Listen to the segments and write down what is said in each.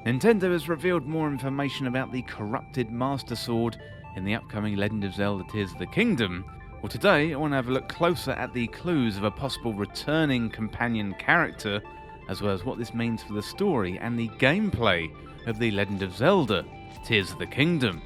Nintendo has revealed more information about the corrupted Master Sword in the upcoming Legend of Zelda Tears of the Kingdom. Well, today I want to have a look closer at the clues of a possible returning companion character, as well as what this means for the story and the gameplay of the Legend of Zelda Tears of the Kingdom.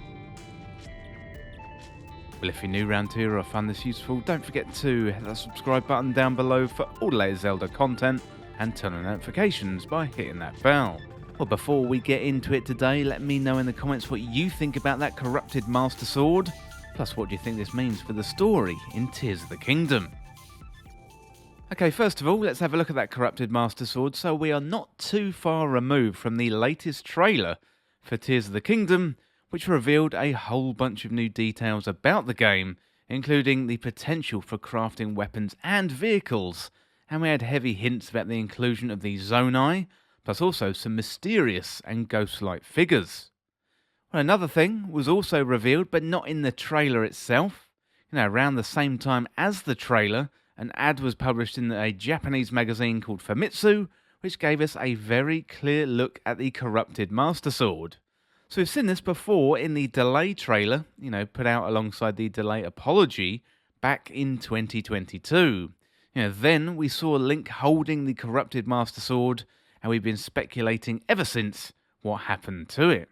Well, if you're new around here or find this useful, don't forget to hit that subscribe button down below for all the latest Zelda content and turn on notifications by hitting that bell. Well, before we get into it today, let me know in the comments what you think about that corrupted Master Sword, plus what do you think this means for the story in Tears of the Kingdom. Okay, first of all, let's have a look at that corrupted Master Sword. So we are not too far removed from the latest trailer for Tears of the Kingdom, which revealed a whole bunch of new details about the game, including the potential for crafting weapons and vehicles, and we had heavy hints about the inclusion of the Zonai, plus also some mysterious and ghost-like figures. Well, another thing was also revealed, but not in the trailer itself. Around the same time as the trailer, an ad was published in a Japanese magazine called Famitsu, which gave us a very clear look at the corrupted Master Sword. So we've seen this before in the Delay trailer, put out alongside the Delay Apology back in 2022. Then we saw Link holding the corrupted Master Sword, and we've been speculating ever since what happened to it.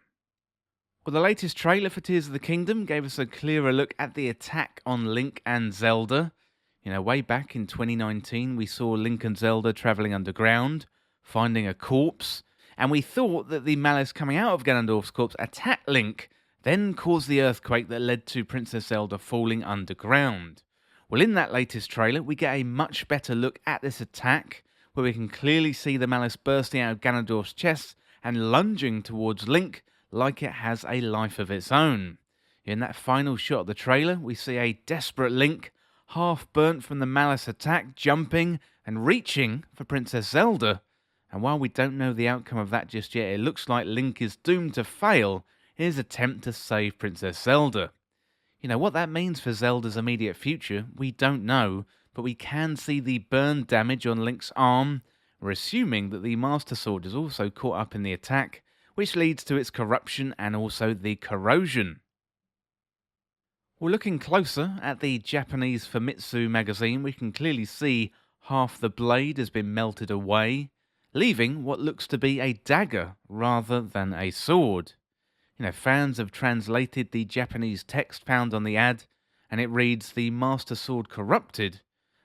Well, the latest trailer for Tears of the Kingdom gave us a clearer look at the attack on Link and Zelda. Way back in 2019, we saw Link and Zelda travelling underground, finding a corpse, and we thought that the malice coming out of Ganondorf's corpse attacked Link, then caused the earthquake that led to Princess Zelda falling underground. Well, in that latest trailer, we get a much better look at this attack, where we can clearly see the malice bursting out of Ganondorf's chest and lunging towards Link like it has a life of its own. In that final shot of the trailer, we see a desperate Link, half burnt from the malice attack, jumping and reaching for Princess Zelda. And while we don't know the outcome of that just yet, it looks like Link is doomed to fail in his attempt to save Princess Zelda. What that means for Zelda's immediate future, we don't know, but we can see the burn damage on Link's arm. We're assuming that the Master Sword is also caught up in the attack, which leads to its corruption and also the corrosion. Well, looking closer at the Japanese Famitsu magazine, we can clearly see half the blade has been melted away, leaving what looks to be a dagger rather than a sword. Fans have translated the Japanese text found on the ad, and it reads, "The Master Sword corrupted,"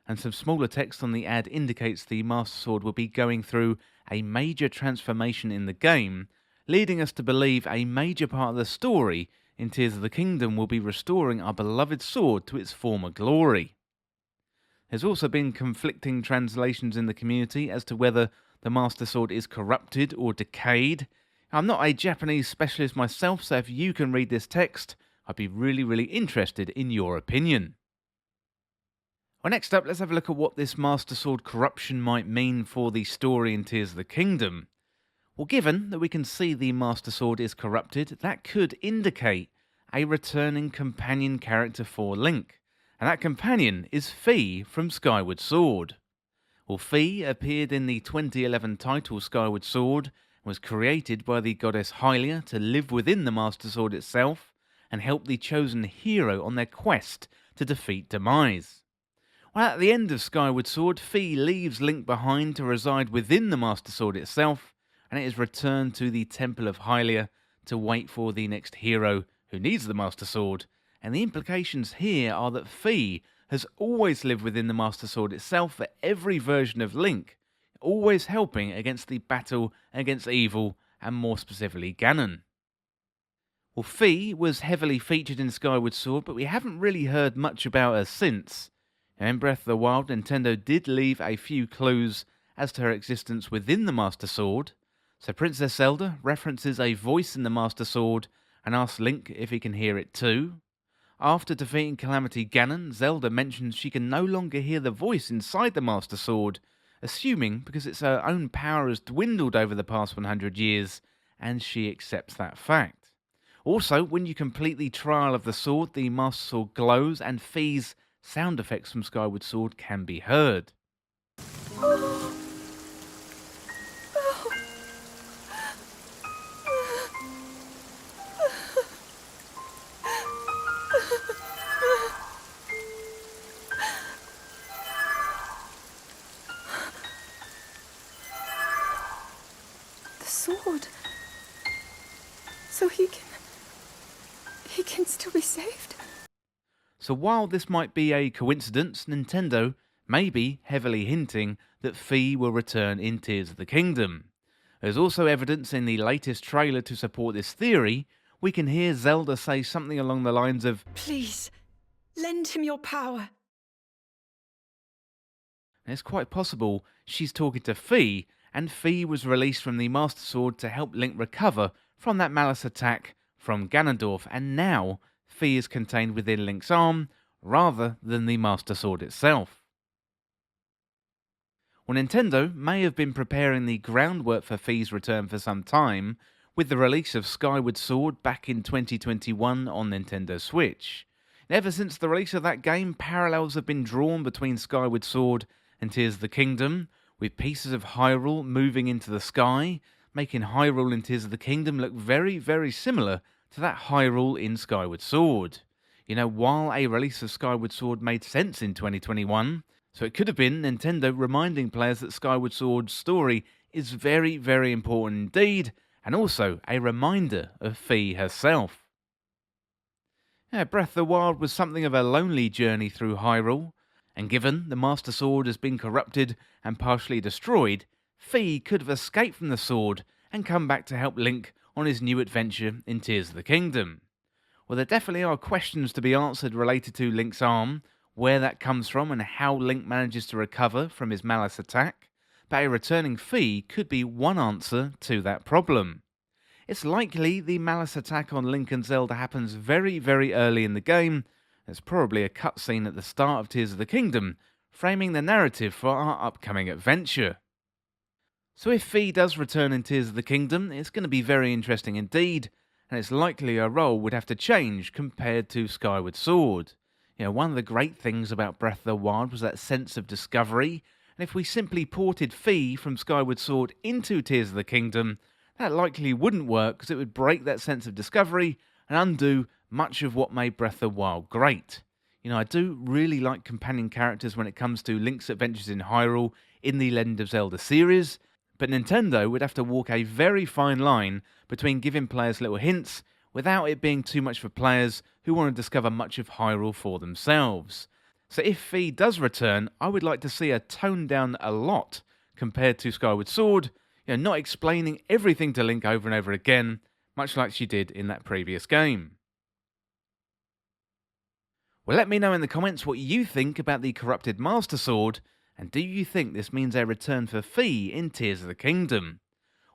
and some smaller text on the ad indicates the Master Sword will be going through a major transformation in the game, leading us to believe a major part of the story in Tears of the Kingdom will be restoring our beloved sword to its former glory. There's also been conflicting translations in the community as to whether the Master Sword is corrupted or decayed. I'm not a Japanese specialist myself, so if you can read this text, I'd be really interested in your opinion. Well, next up, let's have a look at what this Master Sword corruption might mean for the story in Tears of the Kingdom. Well, given that we can see the Master Sword is corrupted, that could indicate a returning companion character for Link, and that companion is Fi from Skyward Sword. Well, Fi appeared in the 2011 title Skyward Sword and was created by the goddess Hylia to live within the Master Sword itself and help the chosen hero on their quest to defeat Demise. Well, at the end of Skyward Sword, Fi leaves Link behind to reside within the Master Sword itself, and it is returned to the Temple of Hylia to wait for the next hero who needs the Master Sword, and the implications here are that Fi has always lived within the Master Sword itself for every version of Link, always helping against the battle against evil, and more specifically Ganon. Well, Fi was heavily featured in Skyward Sword, but we haven't really heard much about her since. In Breath of the Wild, Nintendo did leave a few clues as to her existence within the Master Sword. So Princess Zelda references a voice in the Master Sword and asks Link if he can hear it too. After defeating Calamity Ganon, Zelda mentions she can no longer hear the voice inside the Master Sword, assuming because its her own power has dwindled over the past 100 years, and she accepts that fact. Also, when you complete the trial of the sword, the Master Sword glows, and Fi's sound effects from Skyward Sword can be heard. sword. So he can still be saved. So while this might be a coincidence, Nintendo may be heavily hinting that Fi will return in Tears of the Kingdom. There's also evidence in the latest trailer to support this theory. We can hear Zelda say something along the lines of, Please, lend him your power. it's quite possible she's talking to Fi, and Fi was released from the Master Sword to help Link recover from that Malice attack from Ganondorf, and now Fi is contained within Link's arm rather than the Master Sword itself. Well, Nintendo may have been preparing the groundwork for Fi's return for some time, with the release of Skyward Sword back in 2021 on Nintendo Switch. And ever since the release of that game, parallels have been drawn between Skyward Sword and Tears of the Kingdom, with pieces of Hyrule moving into the sky, making Hyrule in Tears of the Kingdom look very, very similar to that Hyrule in Skyward Sword. You know, while a release of Skyward Sword made sense in 2021, so it could have been Nintendo reminding players that Skyward Sword's story is very, very important indeed, and also a reminder of Fi herself. Breath of the Wild was something of a lonely journey through Hyrule, and given the Master Sword has been corrupted and partially destroyed, Fi could have escaped from the sword and come back to help Link on his new adventure in Tears of the Kingdom. Well, there definitely are questions to be answered related to Link's arm, where that comes from and how Link manages to recover from his Malice attack, but a returning Fi could be one answer to that problem. It's likely the Malice attack on Link and Zelda happens very, very early in the game. There's probably a cutscene at the start of Tears of the Kingdom, framing the narrative for our upcoming adventure. So if Fi does return in Tears of the Kingdom, it's going to be very interesting indeed, and it's likely her role would have to change compared to Skyward Sword. You know, one of the great things about Breath of the Wild was that sense of discovery, and if we simply ported Fi from Skyward Sword into Tears of the Kingdom, that likely wouldn't work because it would break that sense of discovery and undo much of what made Breath of the Wild great. You know, I do really like companion characters when it comes to Link's adventures in Hyrule in the Legend of Zelda series, but Nintendo would have to walk a very fine line between giving players little hints without it being too much for players who want to discover much of Hyrule for themselves. So if Fi does return, I would like to see her toned down a lot compared to Skyward Sword, you know, not explaining everything to Link over and over again, much like she did in that previous game. Well, let me know in the comments what you think about the corrupted Master Sword, and do you think this means a return for Fi in Tears of the Kingdom?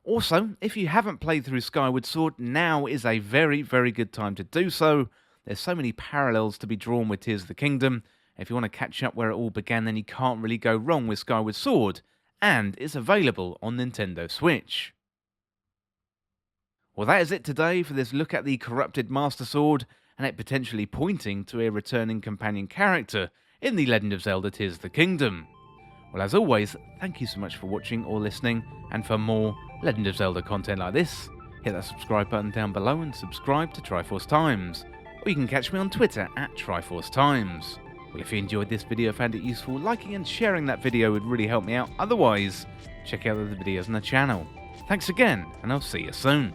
Also, if you haven't played through Skyward Sword, now is a very, very good time to do so. There's so many parallels to be drawn with Tears of the Kingdom. If you want to catch up where it all began, then you can't really go wrong with Skyward Sword, and it's available on Nintendo Switch. Well, that is it today for this look at the corrupted Master Sword, and it potentially pointing to a returning companion character in the Legend of Zelda Tears of the Kingdom. Well, as always, thank you so much for watching or listening, and for more Legend of Zelda content like this, hit that subscribe button down below and subscribe to Triforce Times, or you can catch me on Twitter at Triforce Times. Well, if you enjoyed this video, found it useful, liking and sharing that video would really help me out. Otherwise, check out the other videos on the channel. Thanks again, and I'll see you soon.